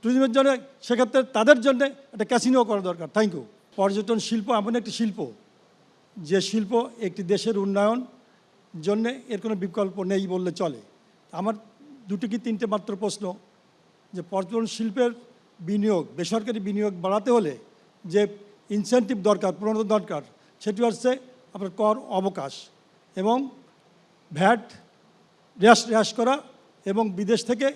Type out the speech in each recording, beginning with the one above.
ট্যুরিজমের জন্য সেক্ষেত্রে তাদের জন্য একটা ক্যাসিনো করা দরকার। Thank you. পর্যটন শিল্প এমন একটি শিল্প যে শিল্প একটি দেশের উন্নয়ন জন্য এর কোনো বিকল্প নেই বললে চলে। আমার দুটো কি তিনটে মাত্র প্রশ্ন, যে পর্যটন শিল্পের বিনিয়োগ, বেসরকারি বিনিয়োগ বাড়াতে হলে যে ইনসেন্টিভ দরকার, প্রণোদনা দরকার, সেটি হচ্ছে আপনার কর অবকাশ এবং ভ্যাট হ্রাস করা এবং বিদেশ থেকে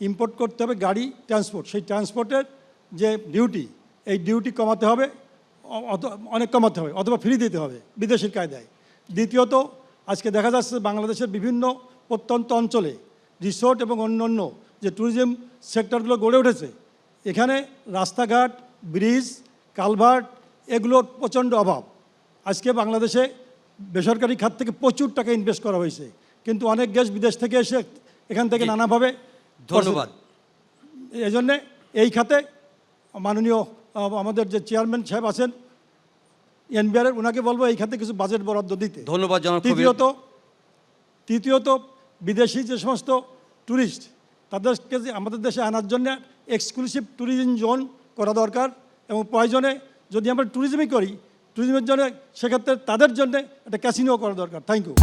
ইম্পোর্ট করতে হবে গাড়ি ট্রান্সপোর্ট, সেই ট্রান্সপোর্টের যে ডিউটি, এই ডিউটি কমাতে হবে, অনেক কমাতে হবে অথবা ফ্রি দিতে হবে বিদেশের কায়দায়। দ্বিতীয়ত, আজকে দেখা যাচ্ছে বাংলাদেশের বিভিন্ন প্রত্যন্ত অঞ্চলে রিসোর্ট এবং অন্যান্য যে ট্যুরিজম সেক্টরগুলো গড়ে উঠেছে, এখানে রাস্তাঘাট, ব্রিজ, কালভার্ট এগুলোর প্রচণ্ড অভাব। আজকে বাংলাদেশে বেসরকারি খাত থেকে প্রচুর টাকা ইনভেস্ট করা হয়েছে, কিন্তু অনেক গ্যাস বিদেশ থেকে এসে এখান থেকে নানাভাবে। ধন্যবাদ। এই জন্যে এই খাতে মাননীয় আমাদের যে চেয়ারম্যান সাহেব আছেন এনবিআরের, ওনাকে বলবো এই খাতে কিছু বাজেট বরাদ্দ দিতে। ধন্যবাদ জনাব। তৃতীয়ত বিদেশি যে সমস্ত ট্যুরিস্ট তাদেরকে যে আমাদের দেশে আনার জন্য এক্সক্লুসিভ ট্যুরিজম জোন করা দরকার এবং প্রয়োজনে যদি আমরা ট্যুরিজমই করি, ট্যুরিজমের জন্য সেক্ষেত্রে তাদের জন্য একটা ক্যাসিনো করা দরকার। Thank you.